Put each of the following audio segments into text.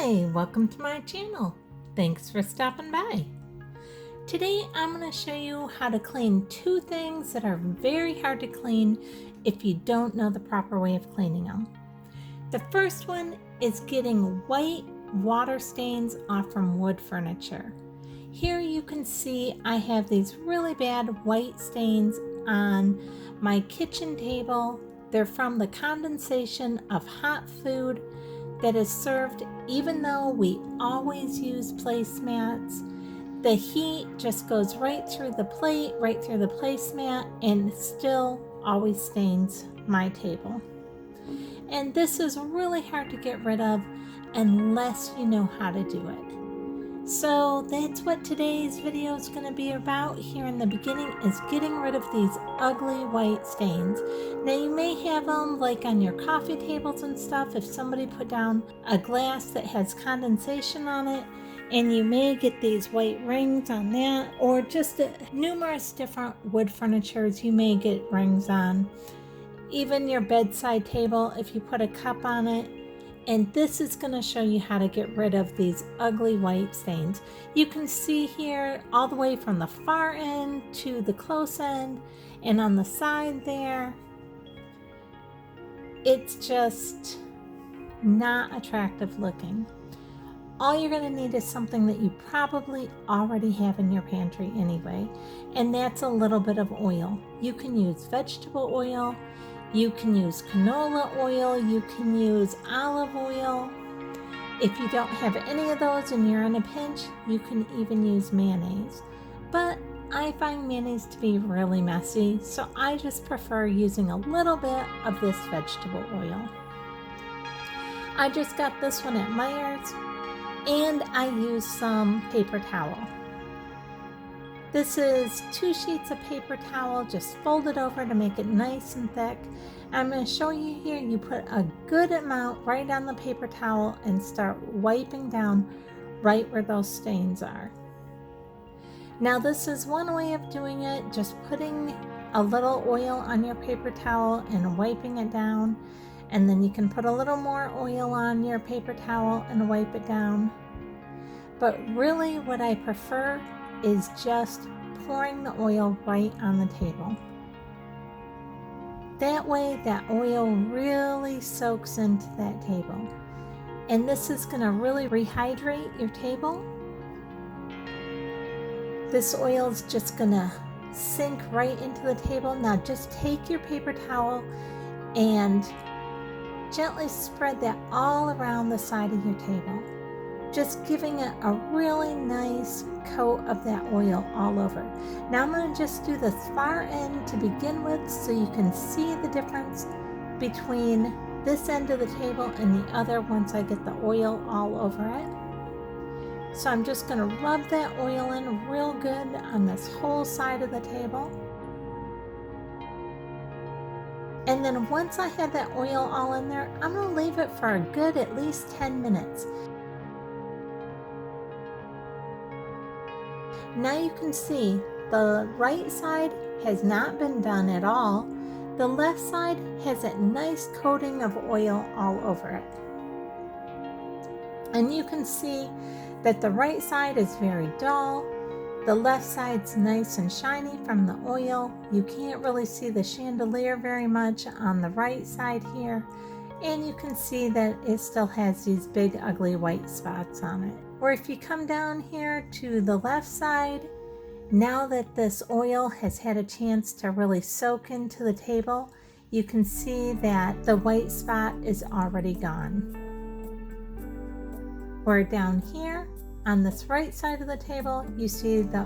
Hi, welcome to my channel. Thanks for stopping by. Today I'm going to show you how to clean two things that are very hard to clean if you don't know the proper way of cleaning them. The first one is getting white water stains off from wood furniture. Here you can see I have these really bad white stains on my kitchen table. They're from the condensation of hot food that is served. Even though we always use placemats, the heat just goes right through the plate, right through the placemat, and still always stains my table. And this is really hard to get rid of unless you know how to do it. So that's what today's video is going to be about. Here in the beginning is getting rid of these ugly white stains. Now you may have them like on your coffee tables and stuff if somebody put down a glass that has condensation on it, and you may get these white rings on that, or just numerous different wood furnitures you may get rings on. Even your bedside table if you put a cup on it. And this is going to show you how to get rid of these ugly white stains. You can see here all the way from the far end to the close end and on the side there. It's just not attractive looking. All you're going to need is something that you probably already have in your pantry anyway, and that's a little bit of oil. You can use vegetable oil. You can use canola oil, you can use olive oil. If you don't have any of those and you're in a pinch, you can even use mayonnaise. But I find mayonnaise to be really messy, so I just prefer using a little bit of this vegetable oil. I just got this one at Meijer's, and I used some paper towel. This is 2 sheets of paper towel just folded over to make it nice and thick. I'm going to show you here, you put a good amount right on the paper towel and start wiping down right where those stains are. Now this is one way of doing it, just putting a little oil on your paper towel and wiping it down, and then you can put a little more oil on your paper towel and wipe it down. But really what I prefer is just pouring the oil right on the table. That way that oil really soaks into that table. And this is going to really rehydrate your table. This oil is just going to sink right into the table. Now just take your paper towel and gently spread that all around the side of your table, just giving it a really nice coat of that oil all over. Now I'm going to just do the far end to begin with so you can see the difference between this end of the table and the other once I get the oil all over it. So I'm just going to rub that oil in real good on this whole side of the table. And then once I have that oil all in there, I'm going to leave it for a good at least 10 minutes. Now you can see the right side has not been done at all. The left side has that nice coating of oil all over it. And you can see that the right side is very dull. The left side's nice and shiny from the oil. You can't really see the chandelier very much on the right side here. And you can see that it still has these big ugly white spots on it. Or if you come down here to the left side, now that this oil has had a chance to really soak into the table, you can see that the white spot is already gone. Where down here on this right side of the table, you see the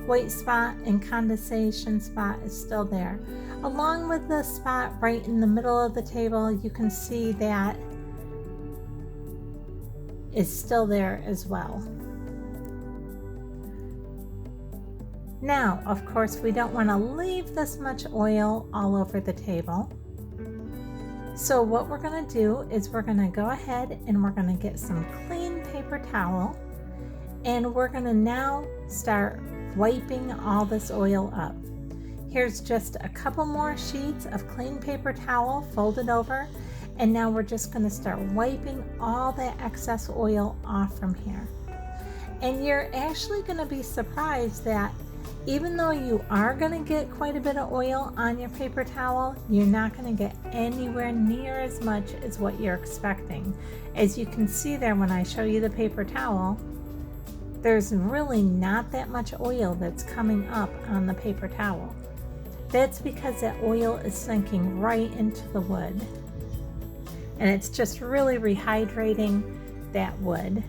white spot and condensation spot is still there. Along with the spot right in the middle of the table, you can see that is still there as well. Now, of course, we don't want to leave this much oil all over the table. So what we're going to do is we're going to go ahead and we're going to get some clean paper towel, and we're going to now start wiping all this oil up. Here's just a couple more sheets of clean paper towel folded over, And now we're just going to start wiping all that excess oil off from here. And you're actually going to be surprised that even though you are going to get quite a bit of oil on your paper towel, you're not going to get anywhere near as much as what you're expecting. As you can see there when I show you the paper towel, there's really not that much oil that's coming up on the paper towel. That's because that oil is sinking right into the wood. And it's just really rehydrating that wood.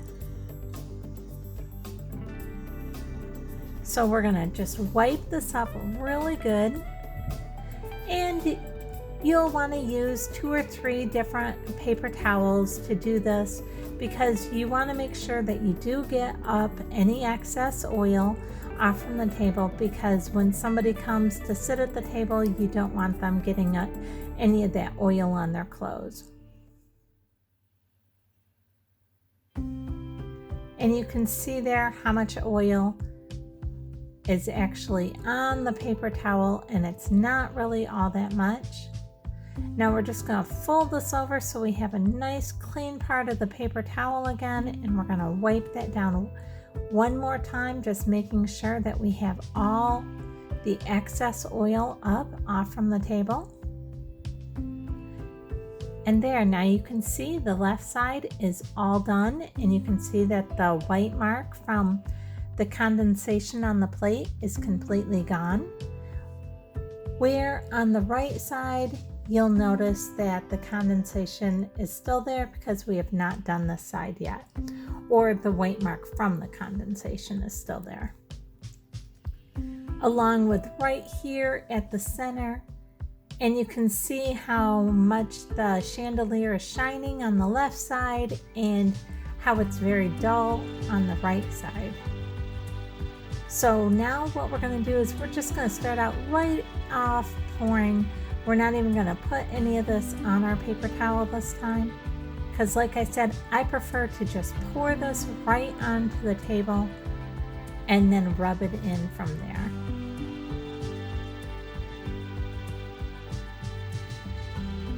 So we're gonna just wipe this up really good. And you'll wanna use 2 or 3 different paper towels to do this, because you wanna make sure that you do get up any excess oil off from the table, because when somebody comes to sit at the table, you don't want them getting any of that oil on their clothes. And you can see there how much oil is actually on the paper towel, and it's not really all that much. Now we're just going to fold this over so we have a nice clean part of the paper towel again, and we're going to wipe that down one more time, just making sure that we have all the excess oil off from the table. And there, now you can see the left side is all done, and you can see that the white mark from the condensation on the plate is completely gone. Where on the right side, you'll notice that the condensation is still there because we have not done this side yet, or the white mark from the condensation is still there. Along with right here at the center, and you can see how much the chandelier is shining on the left side and how it's very dull on the right side. So now what we're going to do is we're just going to start out right off pouring. We're not even going to put any of this on our paper towel this time, because like I said, I prefer to just pour this right onto the table and then rub it in from there.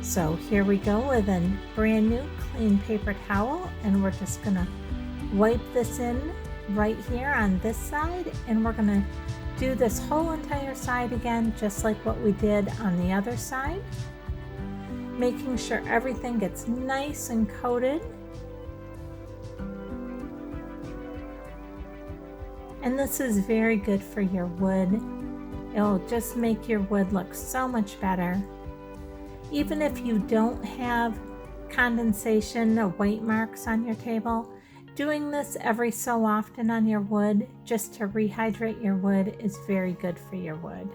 So here we go with a brand new clean paper towel, and we're just gonna wipe this in right here on this side, and we're gonna do this whole entire side again, just like what we did on the other side, making sure everything gets nice and coated. And this is very good for your wood. It'll just make your wood look so much better. Even if you don't have condensation or white marks on your table, doing this every so often on your wood just to rehydrate your wood is very good for your wood.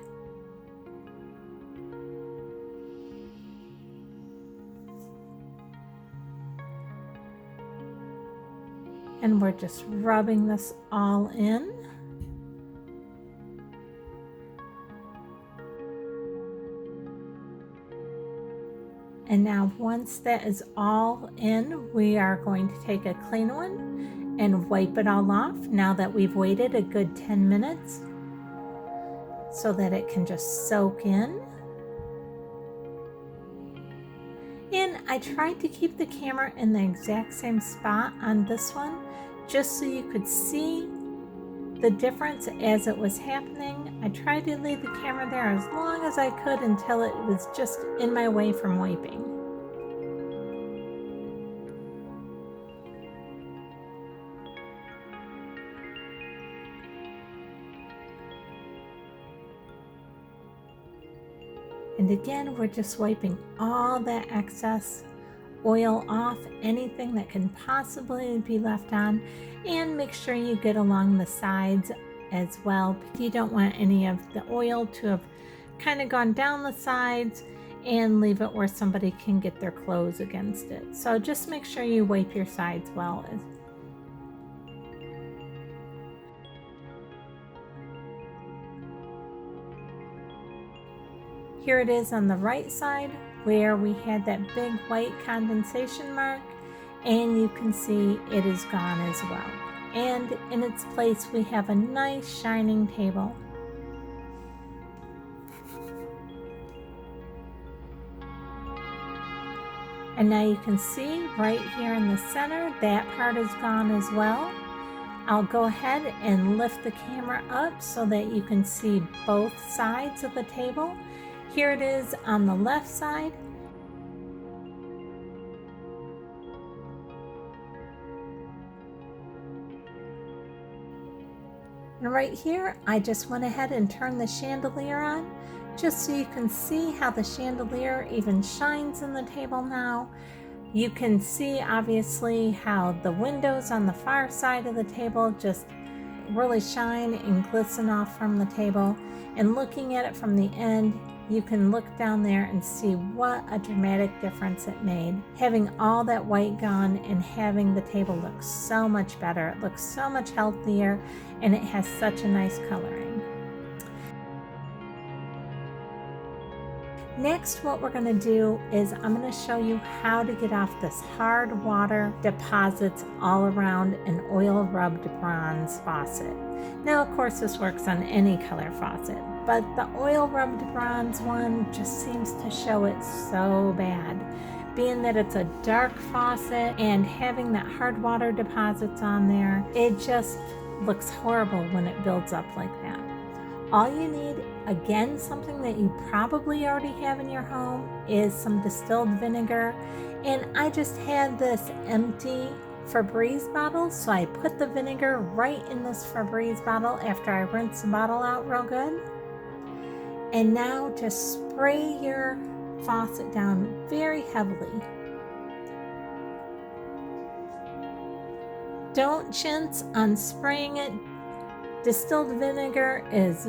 And we're just rubbing this all in. And now once that is all in, we are going to take a clean one and wipe it all off now that we've waited a good 10 minutes so that it can just soak in. And I tried to keep the camera in the exact same spot on this one just so you could see the difference as it was happening. I tried to leave the camera there as long as I could until it was just in my way from wiping. And again, we're just wiping all that excess oil off, anything that can possibly be left on, and make sure you get along the sides as well. You don't want any of the oil to have kind of gone down the sides and leave it where somebody can get their clothes against it. So just make sure you wipe your sides well. Here it is on the right side where we had that big white condensation mark, and you can see it is gone as well. And in its place we have a nice shining table. And now you can see right here in the center, that part is gone as well. I'll go ahead and lift the camera up so that you can see both sides of the table. Here it is on the left side. And right here, I just went ahead and turned the chandelier on, just so you can see how the chandelier even shines in the table now. You can see obviously how the windows on the far side of the table just really shine and glisten off from the table. And looking at it from the end, you can look down there and see what a dramatic difference it made. Having all that white gone and having the table look so much better. It looks so much healthier and it has such a nice coloring. Next, what we're going to do is I'm going to show you how to get off this hard water deposits all around an oil rubbed bronze faucet. Now, of course, this works on any color faucet, but the oil rubbed bronze one just seems to show it so bad. Being that it's a dark faucet and having that hard water deposits on there, it just looks horrible when it builds up like that. All you need, again, something that you probably already have in your home, is some distilled vinegar. And I just had this empty Febreze bottle, so I put the vinegar right in this Febreze bottle after I rinse the bottle out real good. And now just spray your faucet down very heavily. Don't chintz on spraying it. Distilled vinegar is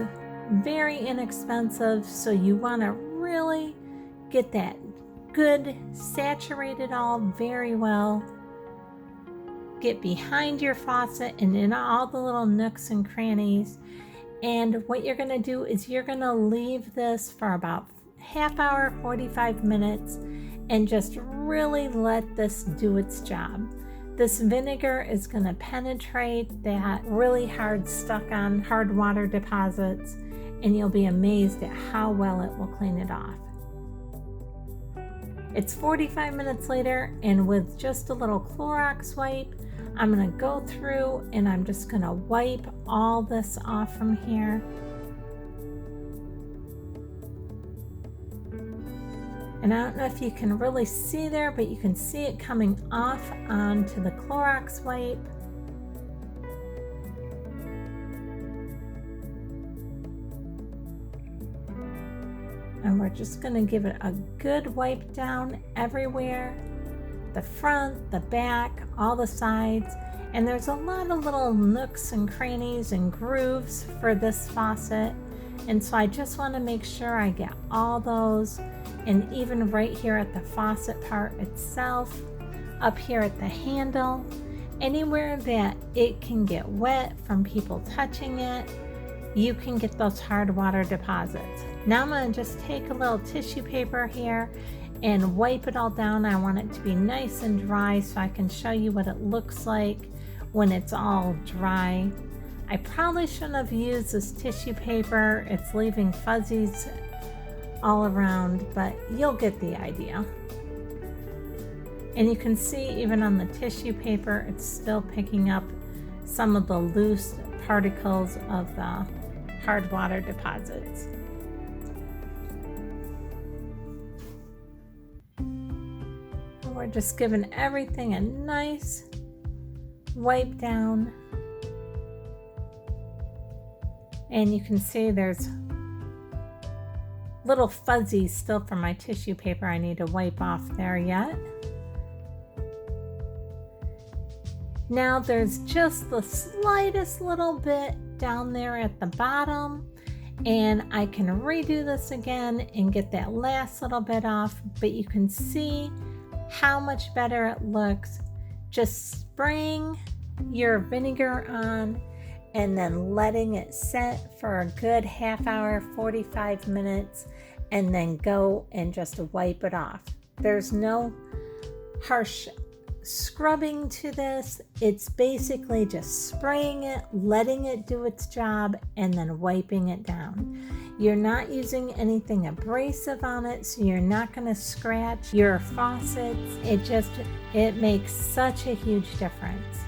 very inexpensive, so you want to really get that good, saturated all very well. Get behind your faucet and in all the little nooks and crannies. And what you're going to do is you're going to leave this for about half hour, 45 minutes, and just really let this do its job. This vinegar is going to penetrate that really hard stuck on hard water deposits, and you'll be amazed at how well it will clean it off. It's 45 minutes later, and with just a little Clorox wipe, I'm going to go through and I'm just going to wipe all this off from here. And I don't know if you can really see there, but you can see it coming off onto the Clorox wipe. And we're just going to give it a good wipe down everywhere. The front, the back, all the sides. And there's a lot of little nooks and crannies and grooves for this faucet. And so I just want to make sure I get all those. And even right here at the faucet part itself, up here at the handle, anywhere that it can get wet from people touching it, you can get those hard water deposits. Now I'm going to just take a little tissue paper here and wipe it all down. I want it to be nice and dry so I can show you what it looks like when it's all dry. I probably shouldn't have used this tissue paper. It's leaving fuzzies all around, but you'll get the idea. And you can see even on the tissue paper, it's still picking up some of the loose particles of the hard water deposits. We're just giving everything a nice wipe down. And you can see there's little fuzzies still from my tissue paper I need to wipe off there yet. Now there's just the slightest little bit down there at the bottom, and I can redo this again and get that last little bit off, but you can see how much better it looks just spraying your vinegar on and then letting it set for a good half hour, 45 minutes, and then go and just wipe it off. There's no harsh scrubbing to this. It's basically just spraying it, letting it do its job, and then wiping it down. You're not using anything abrasive on it, so you're not going to scratch your faucets. It makes such a huge difference.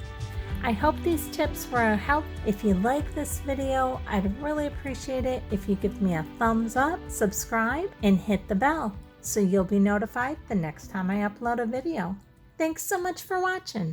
I hope these tips were a help. If you like this video, I'd really appreciate it if you give me a thumbs up, subscribe, and hit the bell so you'll be notified the next time I upload a video. Thanks so much for watching.